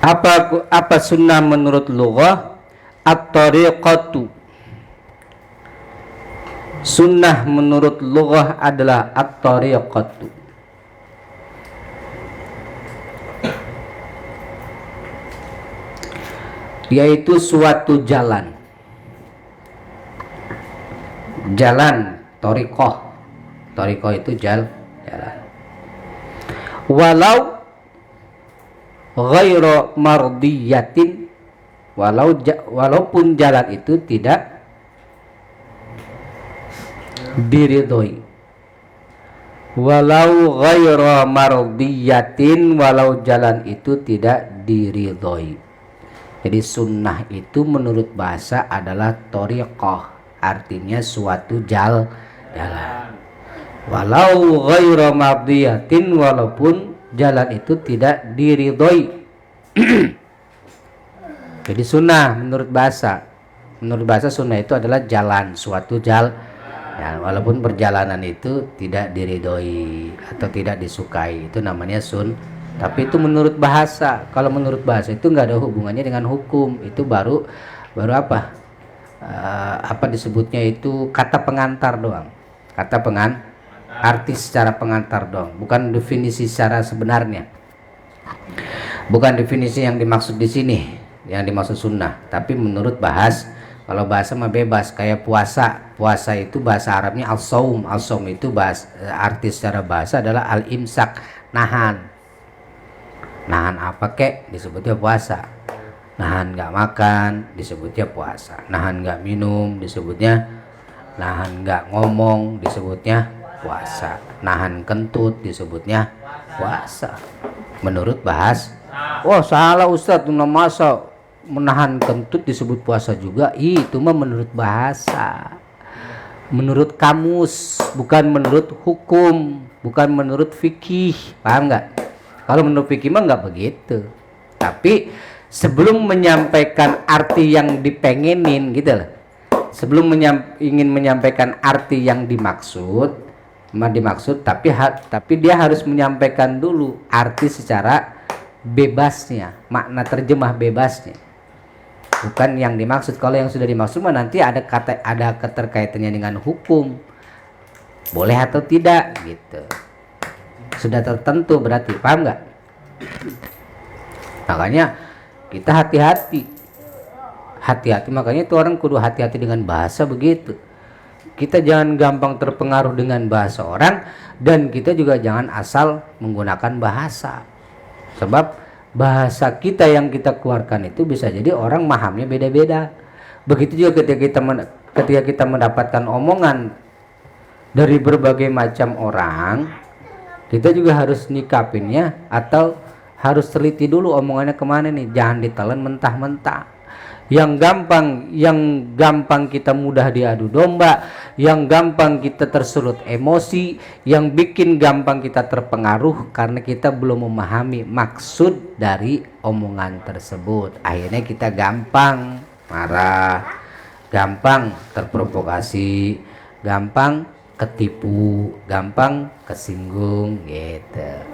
Apa sunnah menurut lughah? At-tariqatu. Sunnah menurut lughah adalah at-tariqatu, yaitu suatu jalan. Jalan, tariqah. Tariqah itu jalan. Walau ghairu mardiyatin, walaupun jalan itu tidak diridhoi. Walau ghairu mardiyatin, walau jalan itu tidak diridhoi. Jadi sunnah itu menurut bahasa adalah thariqah, artinya suatu jalan. Walau ghairu mardiyatin, walaupun jalan itu tidak diridhoi. Jadi sunnah menurut bahasa. Menurut bahasa sunnah itu adalah jalan, suatu jalan. Ya, walaupun perjalanan itu tidak diridhoi atau tidak disukai, itu namanya tapi itu menurut bahasa. Kalau menurut bahasa itu nggak ada hubungannya dengan hukum. Itu baru apa? Apa disebutnya itu kata pengantar doang. Kata arti secara pengantar doang, bukan definisi secara sebenarnya. Bukan definisi yang dimaksud di sini, yang dimaksud sunnah. Tapi menurut kalau bahasa mah bebas, kayak puasa. Puasa itu bahasa Arabnya al-saum. Al-saum itu arti secara bahasa adalah al-imsak, nahan. Nahan apa kek disebutnya puasa. Nahan nggak makan disebutnya puasa. Nahan nggak minum disebutnya, nahan nggak ngomong disebutnya puasa. Nahan kentut disebutnya puasa. Menurut bahasa. Oh salah Ustadz, masa menahan kentut disebut puasa juga? Itu mah menurut bahasa, menurut kamus, bukan menurut hukum, bukan menurut fikih. Paham nggak? Kalau menurut fikih mah nggak begitu. Tapi sebelum menyampaikan arti yang dipengenin gitu loh, sebelum ingin menyampaikan arti yang dimaksud, tapi dia harus menyampaikan dulu arti secara bebasnya, makna terjemah bebasnya, bukan yang dimaksud. Kalau yang sudah dimaksud mah nanti ada keterkaitannya dengan hukum, boleh atau tidak gitu, sudah tertentu berarti. Paham nggak? Makanya kita hati-hati, makanya itu orang kudu hati-hati dengan bahasa begitu. Kita jangan gampang terpengaruh dengan bahasa orang, dan kita juga jangan asal menggunakan bahasa. Sebab bahasa kita yang kita keluarkan itu bisa jadi orang mahamnya beda-beda. Begitu juga ketika kita mendapatkan omongan dari berbagai macam orang, kita juga harus nyikapinnya atau harus teliti dulu omongannya kemana nih. Jangan ditelan mentah-mentah. Yang gampang kita mudah diadu domba, yang gampang kita tersulut emosi, yang bikin gampang kita terpengaruh karena kita belum memahami maksud dari omongan tersebut. Akhirnya kita gampang marah, gampang terprovokasi, gampang ketipu, gampang kesinggung gitu.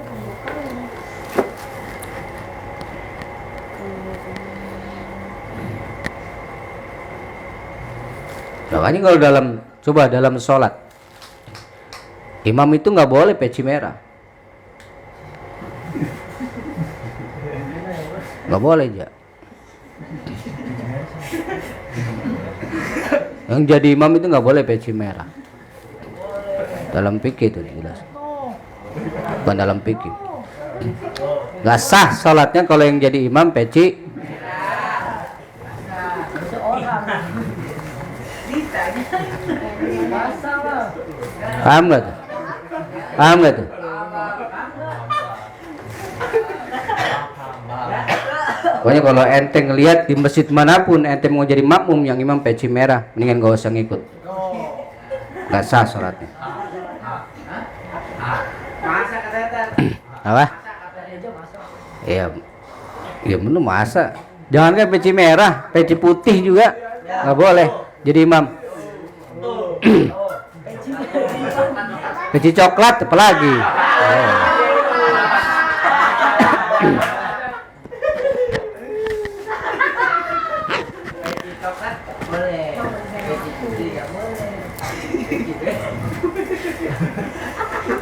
Makanya kalau dalam sholat, imam itu nggak boleh peci merah, nggak boleh ya. Yang jadi imam itu nggak boleh peci merah. Dalam fikih itu jelas, bukan dalam fikih. Nggak sah sholatnya kalau yang jadi imam peci. Paham nggak tuh? Paham nggak tuh? Pokoknya kalau ente ngelihat di masjid manapun ente mau jadi makmum yang imam peci merah, mendingan gak usah ngikut. Nggak sah sholatnya. Apa? Ya bener masa. Jangan kan peci merah, peci putih juga nggak boleh jadi imam. Peci coklat apalagi.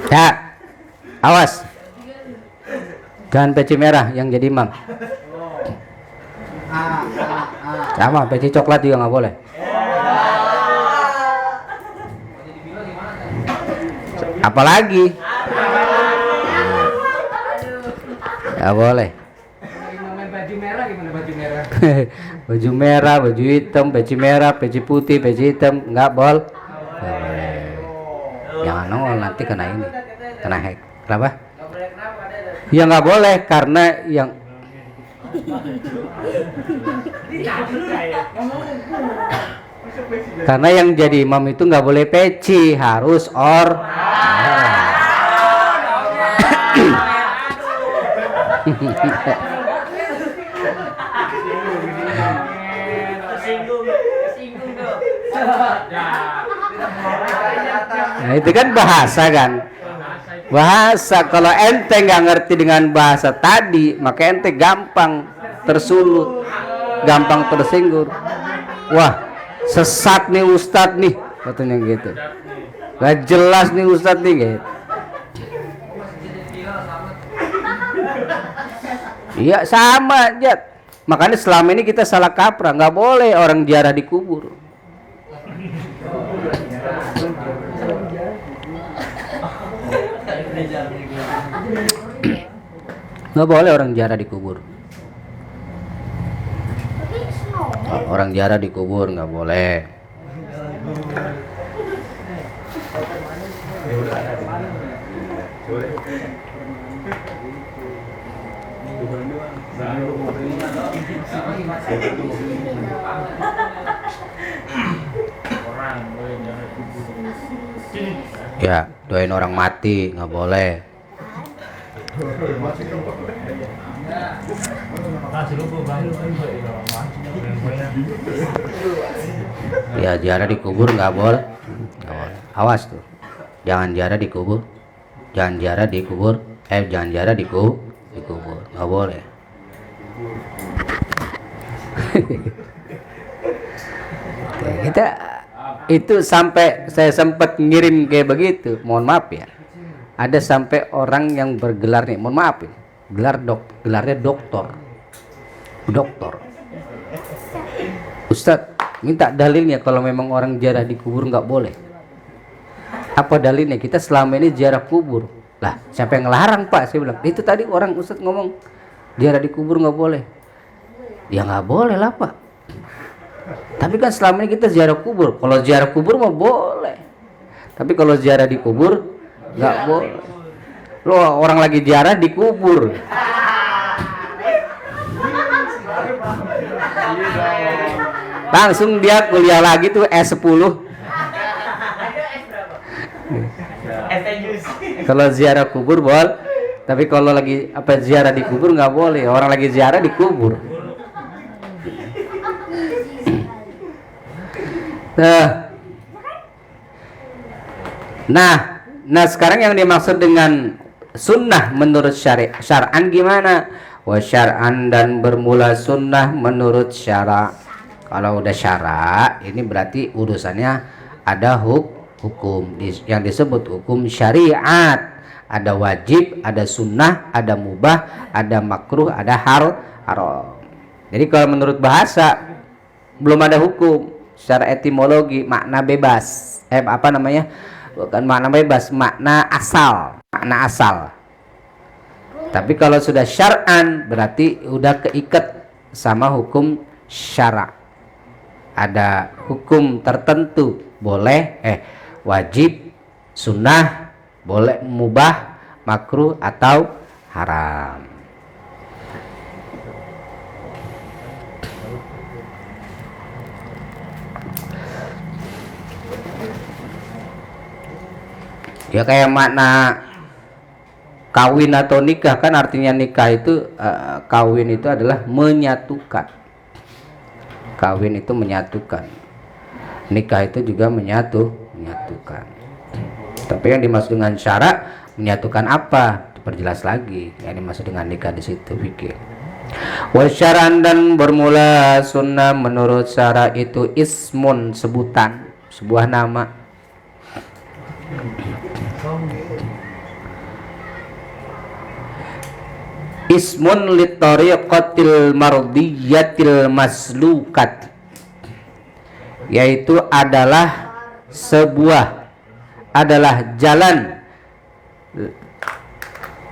Ya, awas. Jangan peci merah yang jadi imam. Sama peci coklat juga nggak boleh. Apalagi? Nggak boleh. Baju merah gimana baju merah? Baju merah, baju hitam, peci merah, peci putih, peci hitam, nggak boleh. Jangan nongol nanti kena ini, kena hack. Kenapa? Ya nggak boleh karena yang karena yang jadi imam itu nggak boleh peci, harus Nah itu kan bahasa kan. Bahasa, kalau ente nggak ngerti dengan bahasa tadi, maka ente gampang tersulut, gampang tersinggung. Wah, sesat nih ustadz nih, katanya gitu. Gak jelas nih ustadz nih gitu. Iya sama aja. Makanya selama ini kita salah kaprah, nggak boleh orang ziarah di kubur. Nggak boleh orang ziarah di kubur. Orang ziarah di kubur nggak boleh. Ya, doain orang mati nggak boleh. Ya, ziarah di kubur nggak boleh. Awas tuh, jangan ziarah di kubur, jangan ziarah di kubur, jangan ziarah di kubur, nggak boleh. Kita itu sampai saya sempat ngirim kayak begitu, mohon maaf ya. Ada sampai orang yang bergelar nih, mohon maaf ya, gelarnya doktor. Ustadz, minta dalilnya kalau memang orang ziarah di kubur nggak boleh. Apa dalilnya? Kita selama ini ziarah kubur. Lah, siapa yang ngelarang Pak? Saya bilang, itu tadi orang Ustadz ngomong ziarah di kubur nggak boleh. Ya nggak boleh lah Pak. Tapi kan selama ini kita ziarah kubur. Kalau ziarah kubur mah boleh. Tapi kalau ziarah di kubur nggak boleh. Lo orang lagi ziarah di kubur. Langsung dia kuliah lagi tuh S10. Kalau ziarah kubur boleh. Tapi kalau lagi ziarah di kubur nggak boleh. Orang lagi ziarah di kubur. Nah sekarang yang dimaksud dengan sunnah menurut syar'an gimana? Wa syar'an, dan bermula sunnah menurut syara'. Kalau udah syara' ini berarti urusannya ada hukum yang disebut hukum syariat. Ada wajib, ada sunnah, ada mubah, ada makruh, ada haram. Jadi kalau menurut bahasa belum ada hukum. Secara etimologi makna bebas, bukan makna bebas, makna asal. Tapi kalau sudah syar'an berarti udah keikat sama hukum syara'. Ada hukum tertentu, boleh wajib, sunnah, boleh, mubah, makruh atau haram. Ya kayak makna kawin atau nikah, kan artinya nikah itu kawin itu adalah menyatukan. Kawin itu menyatukan. Nikah itu juga menyatukan. Tapi yang dimaksud dengan syara, menyatukan apa? Diperjelas lagi. Yang dimaksud dengan nikah di situ fikih. Wasyaran, dan bermula sunnah menurut syara itu ismun, sebutan, sebuah nama. ismun li tariqatil mardiyatil maslukat, yaitu adalah jalan,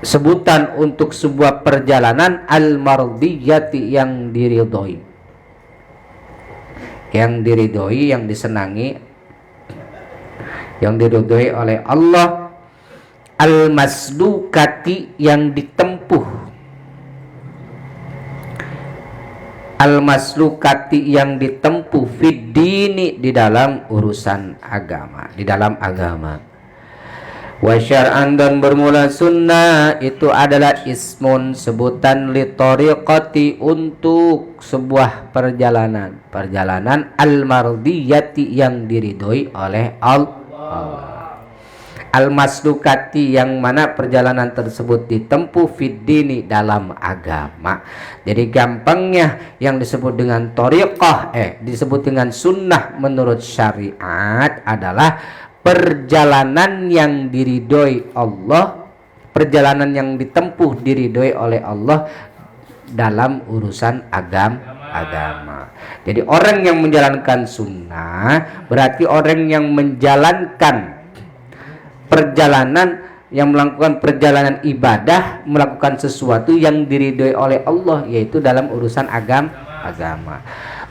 sebutan untuk sebuah perjalanan al mardiyati yang diridhoi, yang disenangi, yang diridhoi oleh Allah, al maslukati yang ditempuh, fid dini di dalam urusan agama, di dalam agama. Wa syar'an dan bermula sunnah itu adalah ismun, sebutan li tariqati untuk sebuah perjalanan al mardiyati yang diridhoi oleh Allah, al maslukati yang mana perjalanan tersebut ditempuh fid dini dalam agama. Jadi gampangnya yang disebut dengan tariqah disebut dengan sunnah menurut syariat adalah perjalanan yang diridhoi Allah, perjalanan yang ditempuh diridhoi oleh Allah dalam urusan agama. Jadi orang yang menjalankan sunnah berarti orang yang menjalankan perjalanan, yang melakukan perjalanan ibadah, melakukan sesuatu yang diridhoi oleh Allah, yaitu dalam urusan agama.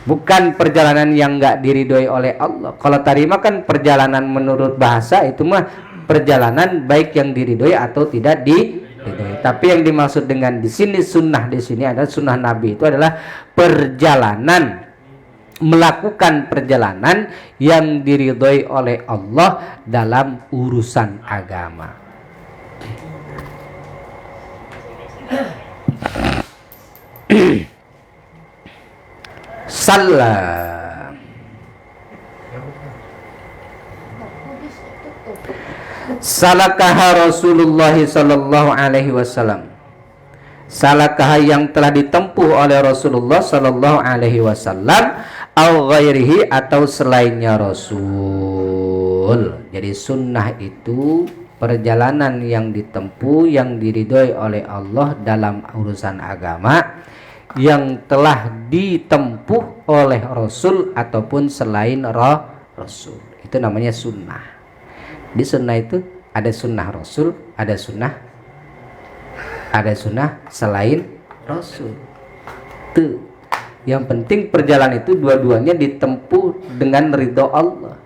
Bukan perjalanan yang enggak diridhoi oleh Allah. Kalau tadi mah kan perjalanan menurut bahasa itu mah perjalanan baik yang diridhoi atau tidak diridhoi. Tapi yang dimaksud dengan di sini sunnah, di sini adalah sunnah Nabi, itu adalah perjalanan, melakukan perjalanan yang diridhoi oleh Allah dalam urusan agama. Salah. Salakaha Rasulullah sallallahu alaihi wasallam. Salakaha yang telah ditempuh oleh Rasulullah sallallahu alaihi wasallam, au ghairihi atau selainnya Rasul. Jadi sunnah itu perjalanan yang ditempuh yang diridhoi oleh Allah dalam urusan agama, yang telah ditempuh oleh Rasul ataupun selain Rasul. Itu namanya sunnah. Di sunnah itu ada sunnah Rasul, ada sunnah selain Rasul. Tuh. Yang penting perjalanan itu dua-duanya ditempuh dengan ridho Allah,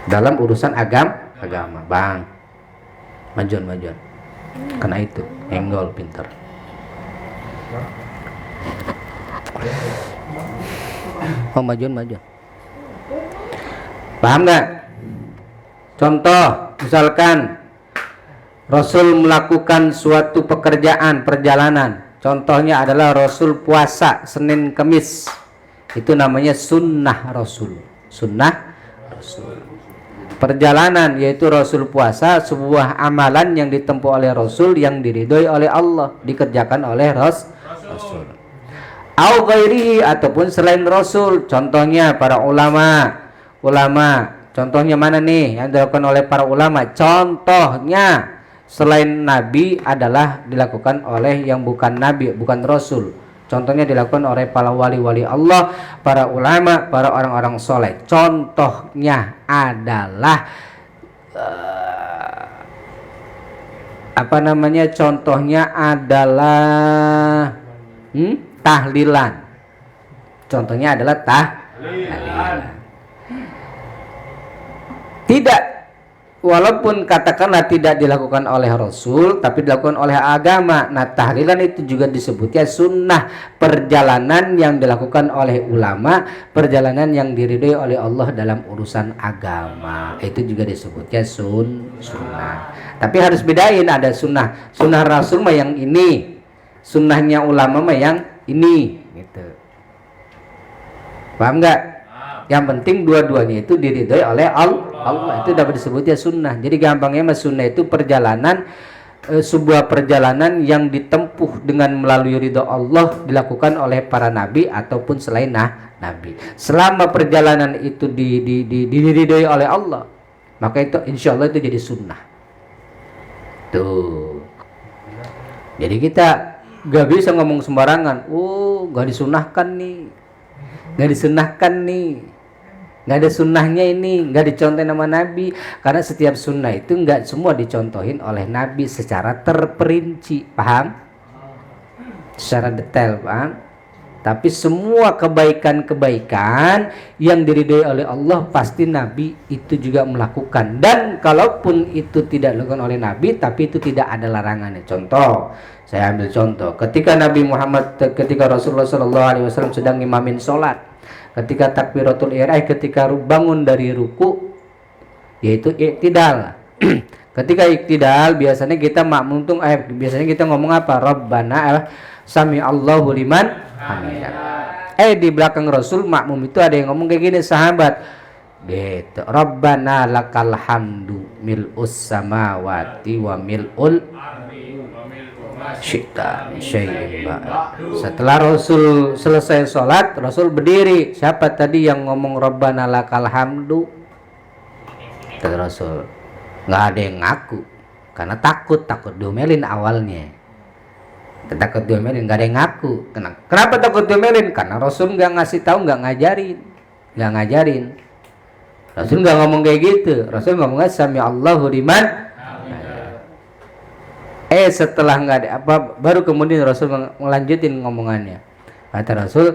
dalam urusan agama. Bang, majuan. Karena itu enggol pinter. Majuan. Paham nggak? Contoh, misalkan Rasul melakukan suatu perjalanan. Contohnya adalah Rasul puasa Senin Kemis. Itu namanya sunnah Rasul. Perjalanan yaitu Rasul puasa, sebuah amalan yang ditempuh oleh Rasul yang diridhoi oleh Allah, dikerjakan oleh Rasul. Au ghairihi ataupun selain Rasul. Contohnya para ulama. Contohnya mana nih yang dilakukan oleh para ulama? Contohnya selain Nabi adalah dilakukan oleh yang bukan Nabi, bukan Rasul. Contohnya dilakukan oleh para wali-wali Allah, para ulama, para orang-orang soleh. Contohnya adalah Contohnya adalah tahlilan. Contohnya adalah tahlilan. Tidak, walaupun katakanlah tidak dilakukan oleh Rasul, tapi dilakukan oleh agama. Nah, tahlilan itu juga disebutnya sunnah, perjalanan yang dilakukan oleh ulama, perjalanan yang diridhoi oleh Allah dalam urusan agama. Itu juga disebutnya sunnah. Tapi harus bedain, ada sunnah Rasul mah yang ini, sunnahnya ulama mah yang ini, gitu. Paham nggak? Yang penting dua-duanya itu diridhoi oleh Allah. Itu dapat disebutnya sunnah. Jadi gampangnya mas sunnah itu perjalanan, sebuah perjalanan yang ditempuh dengan melalui ridho Allah, dilakukan oleh para nabi ataupun selain nabi. Selama perjalanan itu diridhoi oleh Allah, maka itu insya Allah itu jadi sunnah. Tuh. Jadi kita gak bisa ngomong sembarangan. Oh, gak disunahkan nih, gak disunahkan nih, gak ada sunnahnya ini, gak dicontohin sama Nabi. Karena setiap sunnah itu gak semua dicontohin oleh Nabi secara terperinci, paham? Secara detail, paham? Tapi semua kebaikan-kebaikan yang diridhoi oleh Allah pasti Nabi itu juga melakukan. Dan kalaupun itu tidak dilakukan oleh Nabi, tapi itu tidak ada larangannya. Contoh, saya ambil contoh. Ketika Nabi Muhammad, ketika Rasulullah SAW sedang imamin sholat, ketika takbiratul ihram, ketika bangun dari ruku, yaitu iktidal. Ketika iktidal biasanya kita makmum tuh, biasanya kita ngomong apa? Rabbana sami Allahu liman hamidah. Di belakang Rasul makmum itu ada yang ngomong kayak gini, sahabat gitu, Rabbana lakal hamdu mil'us samawati wa mil'ul syi'ta syai'in ba'd. Setelah Rasul selesai sholat, Rasul berdiri. Siapa tadi yang ngomong Rabbana lakal hamdu? Kata Rasul, nggak ada yang ngaku karena takut diomelin awalnya. Takut diomelin, nggak ada yang ngaku. Kenapa takut diomelin? Karena Rasul nggak ngasih tahu, nggak ngajarin. Rasul nggak ngomong kayak gitu. Rasul ngomongnya sami Allahu liman. Setelah nggak ada apa, baru kemudian Rasul melanjutin ngomongannya. Kata Rasul,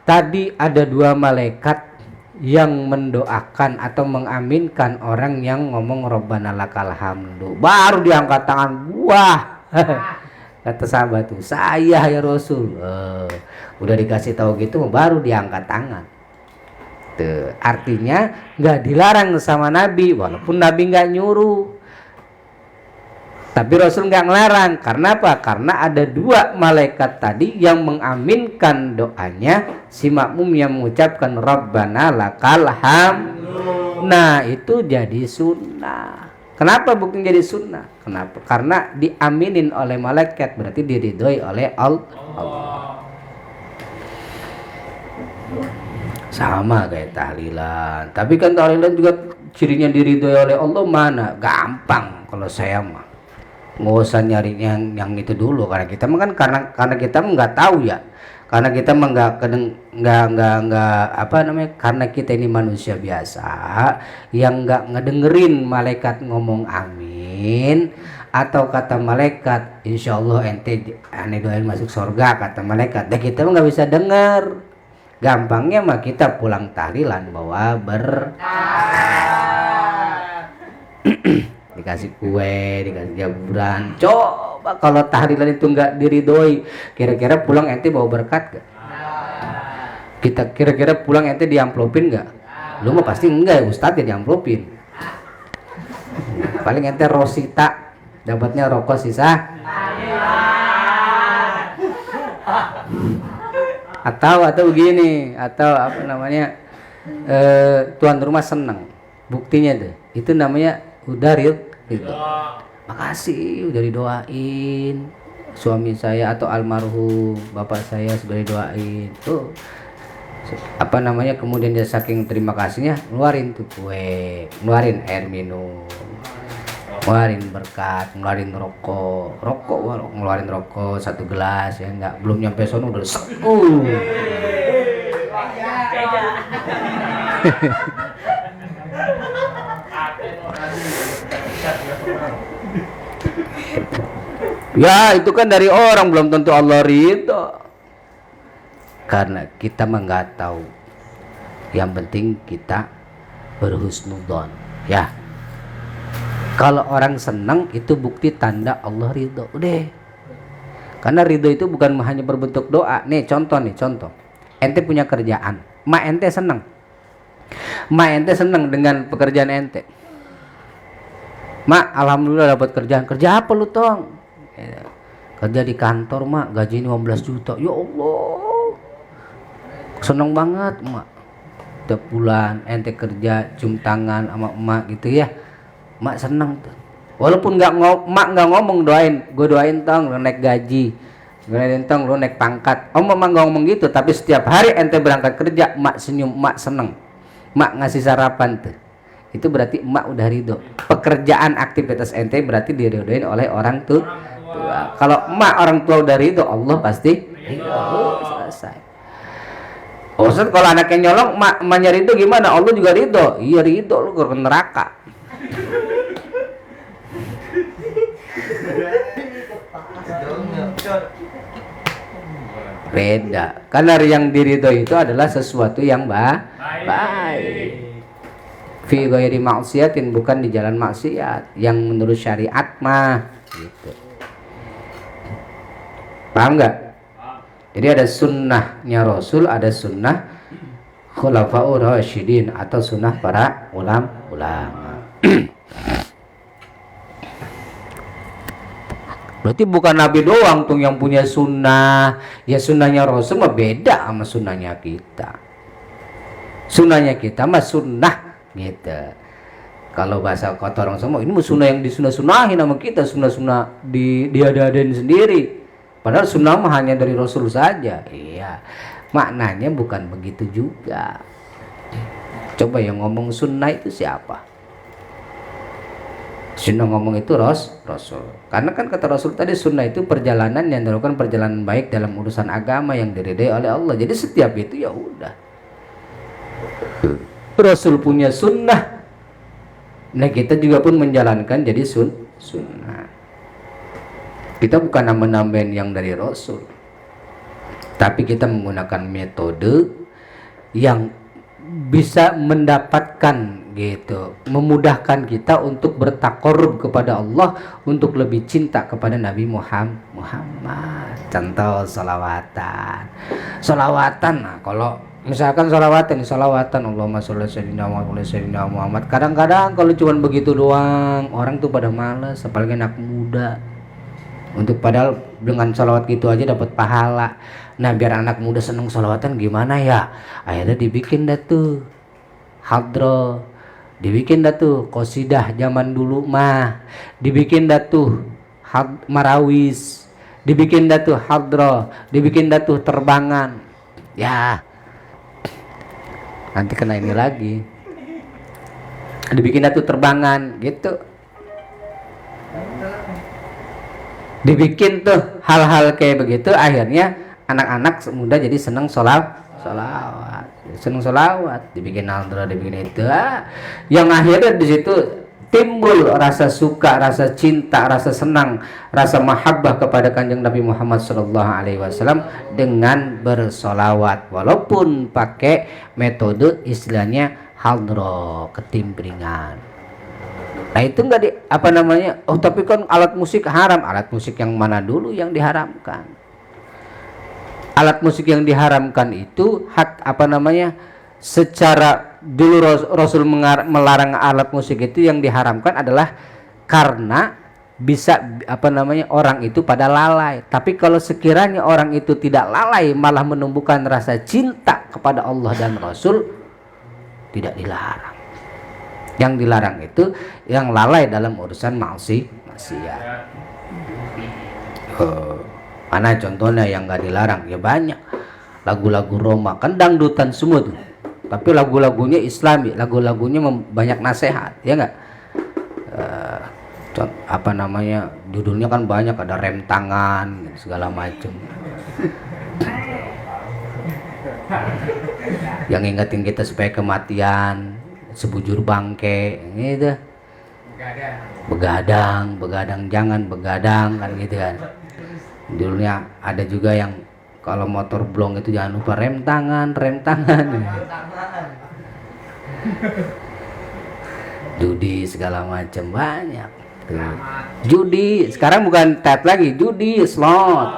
tadi ada 2 malaikat yang mendoakan atau mengaminkan orang yang ngomong Rabbana lakal hamdu. Baru diangkat tangan. Wah. Kata sahabat tuh, saya ya Rasul. Udah dikasih tahu gitu baru diangkat tangan. Tuh, artinya nggak dilarang sama Nabi, walaupun Nabi nggak nyuruh. Tapi Rasul nggak ngelarang. Karena apa? Karena ada 2 malaikat tadi yang mengaminkan doanya si makmum yang mengucapkan Rabbana lakal hamdu. Nah, itu jadi sunnah. Kenapa bukan jadi sunnah? Kenapa? Karena diaminin oleh malaikat, berarti diridhoi oleh Allah. Sama kayak tahlilan. Tapi kan tahlilan juga cirinya diridhoi oleh Allah mana? Gampang kalau saya mah. Nggak usah nyari yang itu dulu, karena kita kan karena kita nggak tahu ya. Karena kita nggak apa namanya, karena kita ini manusia biasa yang nggak ngedengerin malaikat ngomong amin, atau kata malaikat insya Allah ente doain masuk surga, kata malaikat, dan kita nggak bisa dengar. Gampangnya mah kita pulang tahlilan bawa dikasih kue, dikasih jamuran. Coba kalau tahlilan itu nggak diridhoi, kira-kira pulang ente bawa berkat gak? Kita kira-kira pulang ente diamplopin nggak? Lu mah pasti enggak, Ustadz ya diamplopin. Paling ente rosita, dapatnya rokok sisa. Atau begini, atau apa namanya, tuan rumah senang. Buktinya tuh, itu namanya udah gitu. Makasih udah didoain suami saya atau almarhum bapak saya sudah didoain tuh, apa namanya, kemudian dia saking terima kasihnya ngeluarin tuh kue, ngeluarin air minum, ngeluarin berkat, ngeluarin rokok, ngeluarin rokok 1 gelas ya, enggak, belum nyampe sono udah ya, itu kan dari orang, belum tentu Allah ridho. Karena kita mah nggak tahu. Yang penting kita berhusnudzon, ya. Kalau orang senang itu bukti tanda Allah ridho. Udah. Karena ridho itu bukan hanya berbentuk doa. Nih contoh. Ente punya kerjaan, mak ente senang. Mak ente senang dengan pekerjaan ente. Mak, alhamdulillah dapat kerjaan. Kerja apa lu, Tong? Kerja di kantor, mak, gaji 15 juta. Ya Allah, seneng banget, mak. Tiap bulan ente kerja cium tangan sama emak gitu ya, mak seneng tuh. Walaupun mak nggak ngomong doain, gue doain Tong lu naik gaji, gue doain Tong lu naik pangkat. Mak nggak ngomong gitu, tapi setiap hari ente berangkat kerja, mak senyum, mak seneng, mak ngasih sarapan tuh. Itu berarti emak udah ridho. Pekerjaan aktivitas ente berarti diridhoin oleh orang tua. Kalau emak orang tua udah ridho, Allah pasti ridho. Selesai. Ustaz, kalau anaknya nyolong, emaknya ridho gimana? Allah juga ridho. Iya ridho, lu ke neraka. Beda. Karena yang diridho itu adalah sesuatu yang baik. Fi ghairi maksiatin, bukan di jalan maksiat, yang menurut syariat mah gitu. Paham nggak? Jadi ada sunnahnya Rasul, ada sunnah khulafaur rasyidin atau sunnah para ulama. Berarti bukan Nabi doang tuh yang punya sunnah. Ya sunnahnya Rasul mah beda sama sunnahnya kita. Sunnahnya kita mah sunnah gitu. Kalau bahasa kata orang semua, ini sunnah yang disunah-sunahin sama kita, sunnah-sunnah diada-adain sendiri. Padahal sunnah mah hanya dari Rasul saja. Iya, maknanya bukan begitu juga. Coba yang ngomong sunnah itu siapa? Sunnah ngomong itu Rasul. Karena kan kata Rasul tadi, sunnah itu perjalanan yang dilakukan, perjalanan baik dalam urusan agama yang diridai oleh Allah. Jadi setiap itu ya udah. Rasul punya sunnah, nah kita juga pun menjalankan jadi sunnah. Kita bukan nambah-nambahin yang dari Rasul, tapi kita menggunakan metode yang bisa mendapatkan gitu, memudahkan kita untuk bertakarrub kepada Allah, untuk lebih cinta kepada Nabi Muhammad. Contoh salawatan. Nah, kalau misalkan salawatan Allahumma sholli ala sayyidina Muhammad. Kadang-kadang kalau cuma begitu doang, orang tuh pada malas, apalagi anak muda. Untuk padahal dengan salawat gitu aja dapat pahala. Nah, biar anak muda seneng salawatan gimana ya? Akhirnya dibikin dah tuh hadroh, dibikin dah tuh qasidah zaman dulu mah, dibikin dah tuh marawis, dibikin dah tuh hadroh, dibikin dah tuh terbangan. Ya, nanti kena ini lagi, dibikin dah tuh terbangan gitu, dibikin tuh hal-hal kayak begitu. Akhirnya anak-anak muda jadi seneng solawat, seneng solawat, dibikin hadroh, dibikin itu, yang akhirnya di situ timbul rasa suka, rasa cinta, rasa senang, rasa mahabbah kepada kanjeng Nabi Muhammad SAW dengan bersolawat, walaupun pakai metode istilahnya hadroh, ketimbringan. Nah itu enggak oh tapi kan alat musik haram. Alat musik yang mana dulu yang diharamkan? Alat musik yang diharamkan itu secara dulu Rasul melarang alat musik itu, yang diharamkan adalah karena bisa orang itu pada lalai. Tapi kalau sekiranya orang itu tidak lalai, malah menumbuhkan rasa cinta kepada Allah dan Rasul, tidak dilarang. Yang dilarang itu yang lalai dalam urusan maksiat. Mana contohnya yang nggak dilarang? Ya banyak. Lagu-lagu Roma kan dangdutan semua tuh, tapi lagu-lagunya Islami, lagu-lagunya banyak nasihat, ya nggak? Judulnya kan banyak, ada rem tangan segala macam. Yang ingetin kita supaya kematian, sebujur bangke gitu. Begadang jangan begadang kan gitu kan. Dulunya ada juga yang kalau motor blong itu jangan lupa rem tangan. Judi segala macam banyak. Tuh. Judi sekarang bukan tap lagi, judi slot.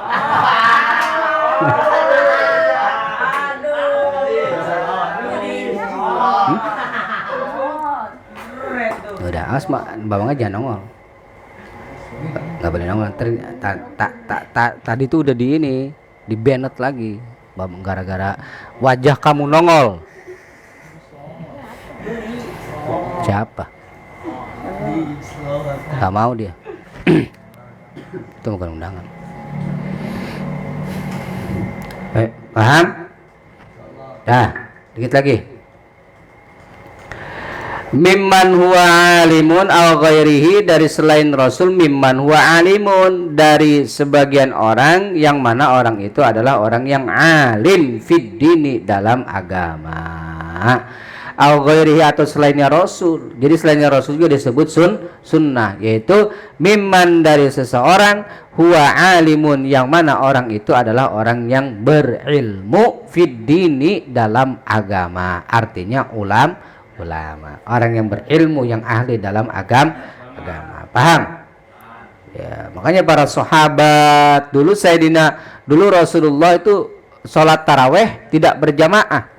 Udah, awas bawang aja nongol. Nggak boleh nongol. Tadi tuh udah di banned lagi gara-gara wajah kamu nongol. Siapa? Gak mau dia. Itu bukan undangan. Paham? Dah, dikit lagi. Mimman huwa alimun aw ghairihi, dari selain Rasul. Mimman huwa alimun, dari sebagian orang yang mana orang itu adalah orang yang alim fid dini, dalam agama. Aw ghairihi, atau selainnya Rasul. Jadi selainnya Rasul juga disebut sunnah, yaitu mimman, dari seseorang, huwa alimun, yang mana orang itu adalah orang yang berilmu fid dini, dalam agama. Artinya ulama, orang yang berilmu, yang ahli dalam agama. Paham? Ya, makanya para sahabat dulu, dulu Rasulullah itu sholat taraweh tidak berjamaah.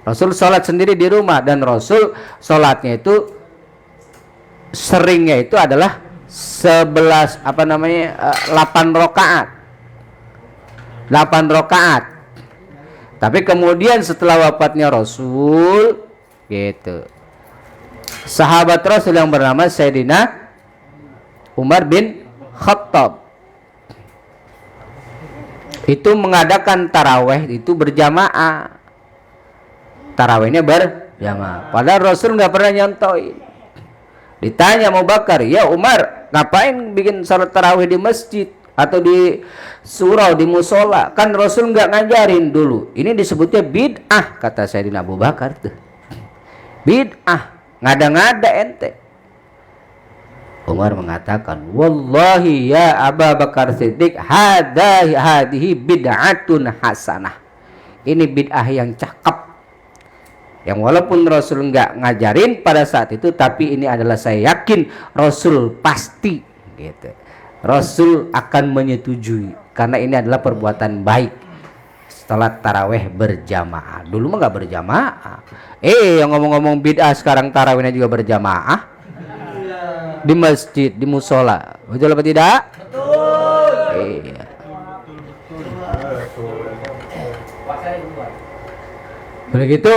Rasul sholat sendiri di rumah, dan Rasul sholatnya itu seringnya itu adalah 8 rakaat. 8 rakaat. Tapi kemudian setelah wafatnya Rasul, gitu, sahabat Rasul yang bernama Sayyidina Umar bin Khattab itu mengadakan taraweh itu berjamaah. Tarawehnya berjamaah. Padahal Rasul nggak pernah nyontoin. Ditanya Abu Bakar, ya Umar, ngapain bikin salat taraweh di masjid atau di surau, di musola? Kan Rasul nggak ngajarin dulu. Ini disebutnya bid'ah, kata Sayyidina Abu Bakar tuh. Bid'ah, ngada-ngada ente. Umar mengatakan, wallahi ya Abu Bakar Siddiq, hadhihi bid'atun hasanah. Ini bid'ah yang cakep, yang walaupun Rasul nggak ngajarin pada saat itu, tapi ini adalah, saya yakin Rasul pasti, gitu, Rasul akan menyetujui, karena ini adalah perbuatan baik. Salat taraweh berjamaah, dulu mah nggak berjamaah. Yang ngomong-ngomong bid'ah, sekarang tarawehnya juga berjamaah di masjid, di musola. Betul apa tidak? Betul. Iya. Begitu,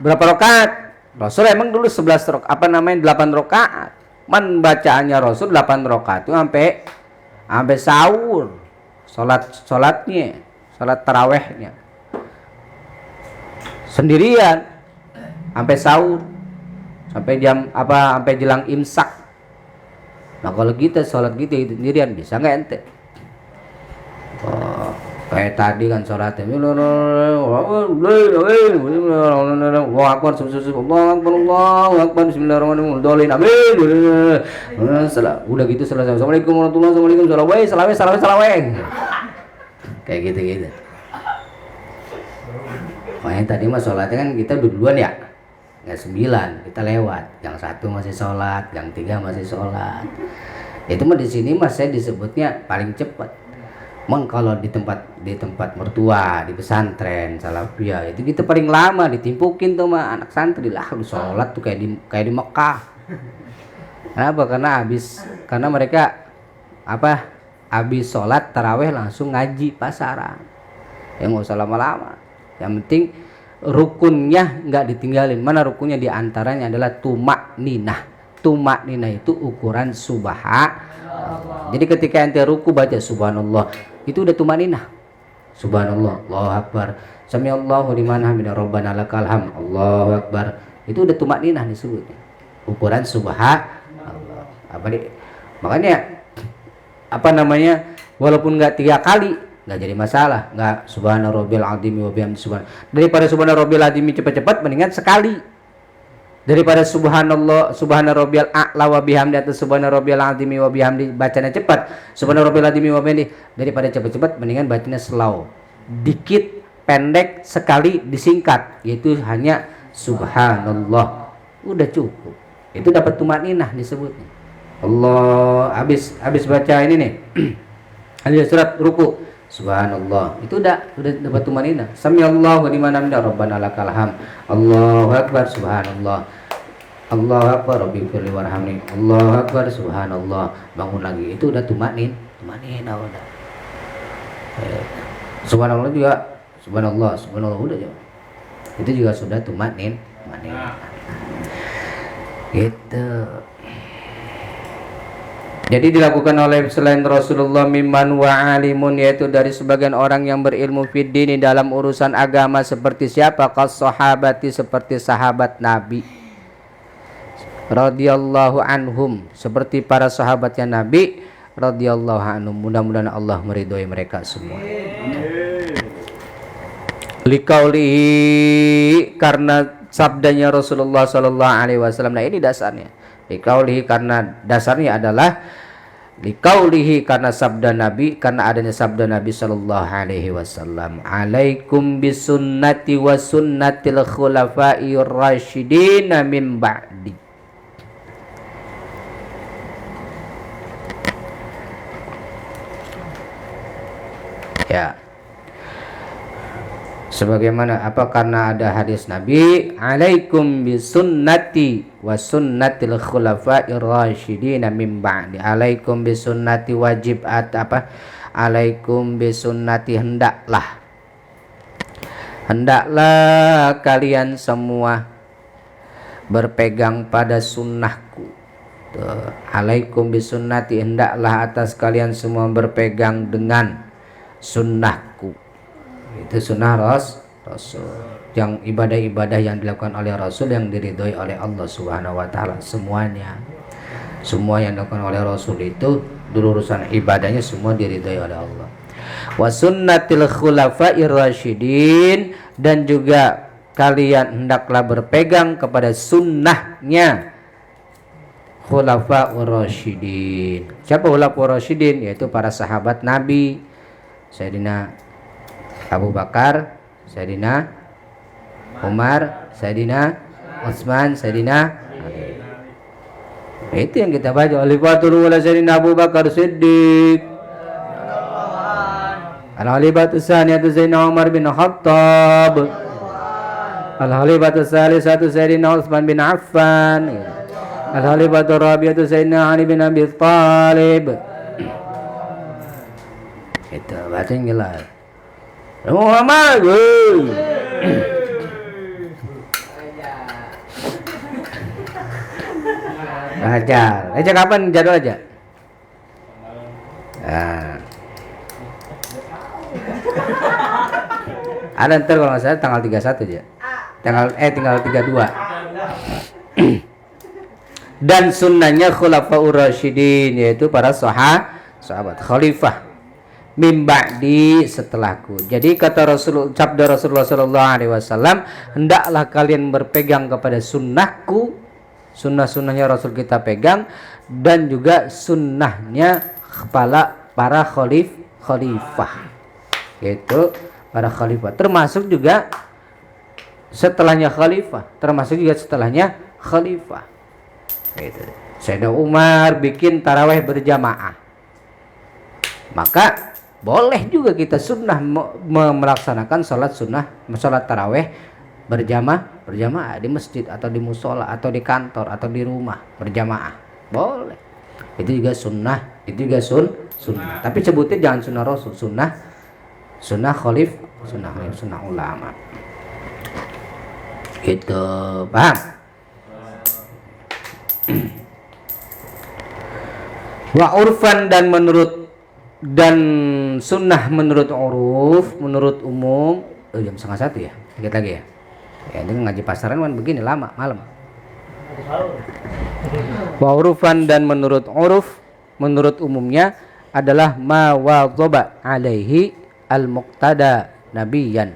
berapa rakaat? Rasul emang dulu 11 rakaat, 8 rakaat. Man bacaannya Rasul 8 rakaat itu sampai sahur. Salatnya, salat tarawehnya sendirian sampai sahur, sampai jelang imsak. Nah kalau kita sholat gitu sendirian, bisa nggak ente? Kayak tadi kan sholatnya, udah gitu selesai, assalamualaikum warahmatullahi wabarakatuh, salaweh, kayak gitu. Makanya tadi mah sholatnya kan kita duluan ya, nggak 9, kita lewat, yang 1 masih sholat, yang 3 masih sholat. Itu mah di sini mas saya disebutnya paling cepat. Emang kalau di tempat mertua, di pesantren salafiyah itu kita paling lama ditimpukin tuh mah anak santri lah, sholat tuh kayak di Mekah. Kenapa? Karena mereka habis sholat taraweh langsung ngaji pasaran. Ya nggak usah lama-lama. Yang penting rukunnya nggak ditinggalin. Mana rukunnya? Di antaranya adalah tumak ninah. Tumak ninah itu ukuran subhanallah. Jadi ketika ente ruku baca subhanallah, itu udah tumak ninah. Subhanallah, Allahu Akbar, samiallahu liman hamidah, rabbana lakal hamd, Allahu Akbar. Itu udah tumak ninah disebutnya. Ukuran subhanallah. Makanya walaupun nggak 3 kali nggak jadi masalah, nggak subhana rabbil azim wa bihamdi daripada subhana rabbil azim cepat-cepat, mendingan sekali. Daripada subhana rabbil a'la wa bihamdi atau subhana rabbil azim wa bihamdi bacanya cepat, subhana rabbil azim wa bihamdi, daripada cepat-cepat mendingan bacanya slow, dikit, pendek, sekali disingkat, yaitu hanya subhanallah, udah cukup. Itu dapat tumaninah disebutnya. Allah habis baca ini nih ada surat ruku, subhanallah, itu udah dapat tumaninah. Samiallahu liman hamidah, rabbana lakal hamd, Allahu Akbar, subhanallah, Allahu Akbar, rabbighfirli warhamni, Allahu Akbar, subhanallah, bangun lagi, itu udah tumaninah udah. Subhanallah juga, subhanallah udah juga. Itu juga sudah tumaninah. Gitu. Jadi dilakukan oleh selain Rasulullah mimman wa alimun, yaitu dari sebagian orang yang berilmu fid dini, dalam urusan agama. Seperti siapa? Kas sahabati, seperti sahabat Nabi. radhiyallahu anhum, seperti para sahabatnya Nabi radhiyallahu anhum. Mudah-mudahan Allah meridhoi mereka semua. Liqaulihi, karena sabdanya Rasulullah sallallahu alaihi wasallam. Nah, ini dasarnya. Liqaulihi, karena dasarnya adalah liqaulihi, karena sabda Nabi, karena adanya sabda Nabi sallallahu alaihi wasallam, alaikum bisunnati wa sunnatil khulafa'ir rasyidin min ba'di. Ya, sebagaimana apa, karena ada hadis Nabi, alaikum bisunnati wa sunnatil khulafa'ir rasyidin min ba'di. Alaikum bisunnati, wajib apa, alaikum bisunnati, hendaklah kalian semua berpegang pada sunnahku. Alaikum bisunnati, hendaklah atas kalian semua berpegang dengan sunnahku. Itu sunnah Rasul, yang ibadah-ibadah yang dilakukan oleh Rasul yang diridhoi oleh Allah Subhanahu wa taala. Semuanya, semua yang dilakukan oleh Rasul itu dulu urusan ibadahnya semua diridhoi oleh Allah. Wa sunnatil khulafa'ir rasyidin, dan juga kalian hendaklah berpegang kepada sunnahnya khulafa'ur rasyidin. Siapa khulafa'ur rasyidin? Yaitu para sahabat Nabi, Sayyidina Abu Bakar, Sayyidina Umar, Sayyidina Utsman, Sayyidina Ali. Itu yang kita baca. Khalifatul ula Sayyidina Abu Bakar Siddiq, al-khalifatu tsaniyatu Sayyidina Umar bin Khattab, al-khalifatu tsalisatu Sayyidina Utsman bin Affan, al-khalifatu rabi'atu Sayyidina Ali bin Abi Thalib. Itu baca yang jelas. Muhammad. Aja kapan jadwal aja? Nah. Ada ntar kalau nggak salah tanggal 31 aja. Tinggal 32. Dan sunnahnya khulafaur rasyidin, yaitu para sahabat khalifah min ba'di, setelahku. Jadi kata Rasul, sabda Rasulullah sallallahu alaihi wasallam, hendaklah kalian berpegang kepada sunnahku, sunnah-sunnahnya Rasul kita pegang, dan juga sunnahnya para khalifah, yaitu para khalifah, termasuk juga setelahnya khalifah, gitu. Sayyidina Umar bikin tarawih berjamaah, maka boleh juga kita sunnah melaksanakan sholat tarawih berjamaah di masjid atau di musola atau di kantor atau di rumah berjamaah, boleh. Itu juga sunnah, sunnah. Tapi sebutnya jangan sunnah Rasul, sunnah ulama. Gitu, paham? Wa urfan, dan sunnah menurut uruf, menurut umum. Jam 12:30 ya, dikit lagi ya. Ya ini ngaji pasaran kan begini lama malam. Wa urufan, dan menurut uruf, menurut umumnya adalah ma wadhaba alaihi al-muqtada nabiyan.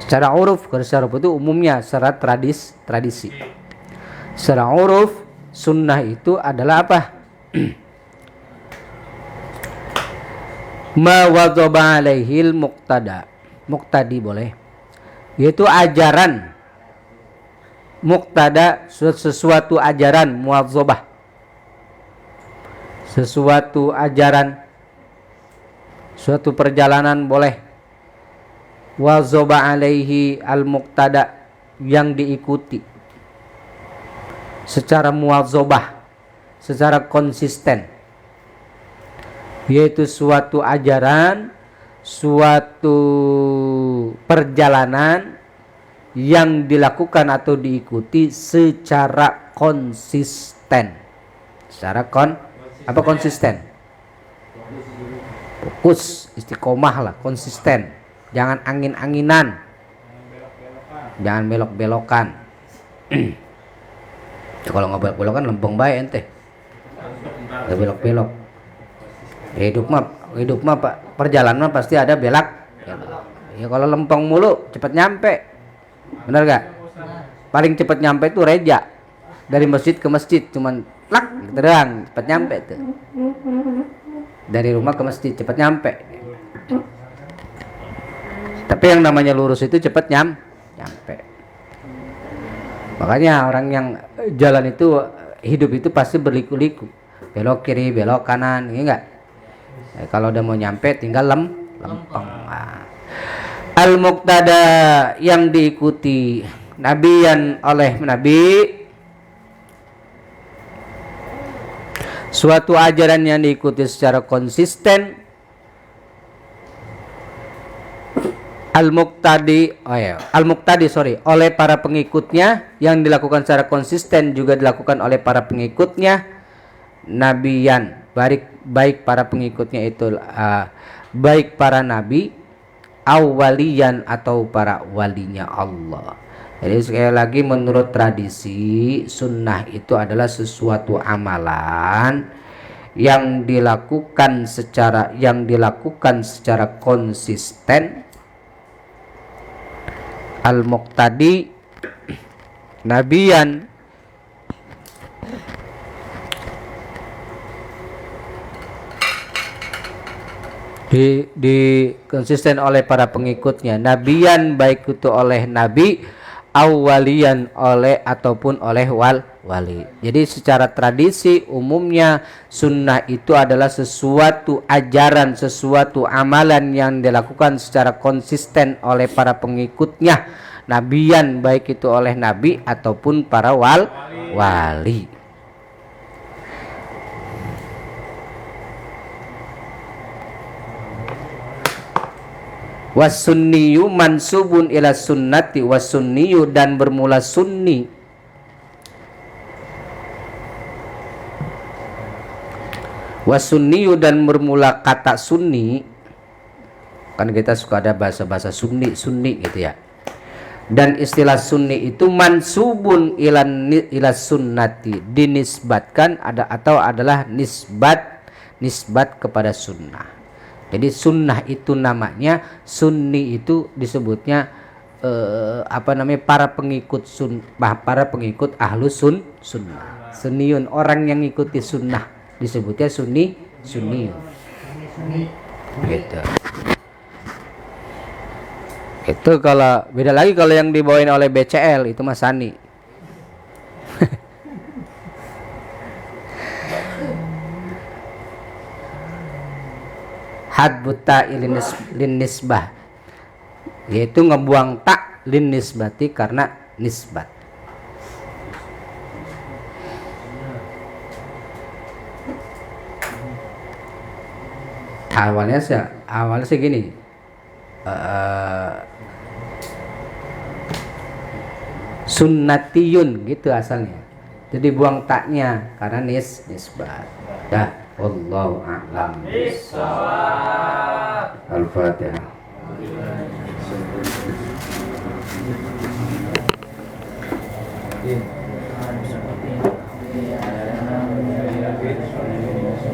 Secara uruf, secara itu umumnya, secara tradisi. Secara uruf, sunnah itu adalah apa? Ma wadhaba alaihil muqtada, muqtadi boleh, yaitu ajaran. Muqtada, sesuatu ajaran, muwadhabah, sesuatu ajaran, suatu perjalanan boleh. Wadhaba alaihi al muqtada, yang diikuti secara muwadhabah, secara konsisten, yaitu suatu ajaran, suatu perjalanan yang dilakukan atau diikuti secara konsisten. Konsisten? Fokus, istiqomah lah, konsisten. Jangan angin-anginan. jangan belok-belokan. Ya, kalau nggak belok-belokan lempeng bae ente, nggak belok-belok. Hidup mah Pak, perjalanan mah pasti ada belak. Ya kalau lempeng mulu cepet nyampe, bener gak? Paling cepet nyampe itu reja, dari masjid ke masjid cuman plak gitu doang, cepet nyampe tuh. Dari rumah ke masjid cepet nyampe. Tapi yang namanya lurus itu cepet nyampe. Makanya orang yang jalan itu, hidup itu pasti berliku-liku, belok kiri belok kanan, iya enggak? Kalau udah mau nyampe tinggal lempeng. Al-muqtada yang diikuti nabiyan oleh nabi, suatu ajaran yang diikuti secara konsisten. Al-muqtadi oleh para pengikutnya, yang dilakukan secara konsisten juga dilakukan oleh para pengikutnya. Nabiyan, baik para pengikutnya itu baik para nabi, awaliyan atau para walinya Allah. Jadi sekali lagi, menurut tradisi, sunnah itu adalah sesuatu amalan yang dilakukan secara konsisten. Al-muqtadi nabiyan di konsisten oleh para pengikutnya, nabiyan baik itu oleh nabi, awalian ataupun oleh wali. Jadi secara tradisi umumnya sunnah itu adalah sesuatu ajaran, sesuatu amalan yang dilakukan secara konsisten oleh para pengikutnya, nabiyan baik itu oleh nabi ataupun para wali. Wasunniyu mansubun ila sunnati, wasunniyu dan bermula sunni. Wasunniyu dan bermula kata sunni, kan kita suka ada bahasa-bahasa sunni gitu ya. Dan istilah sunni itu mansubun ila sunnati, dinisbatkan adalah nisbat kepada sunnah. Jadi sunnah itu namanya, sunni itu disebutnya para pengikut ahlus sunnah. Sunniyun, orang yang ngikuti sunnah disebutnya sunniyun. Gitu. Itu kalau beda lagi kalau yang dibawain oleh BCL itu Mas Sani. Hadbut ta'il lin nisbah, yaitu ngebuang tak lin nisbati karena nisbat. Awalnya sih gini, sunnatiyun gitu asalnya. Jadi buang taknya karena nisbat. Dah. Wallahu a'lam bishawab. Al-Fatihah.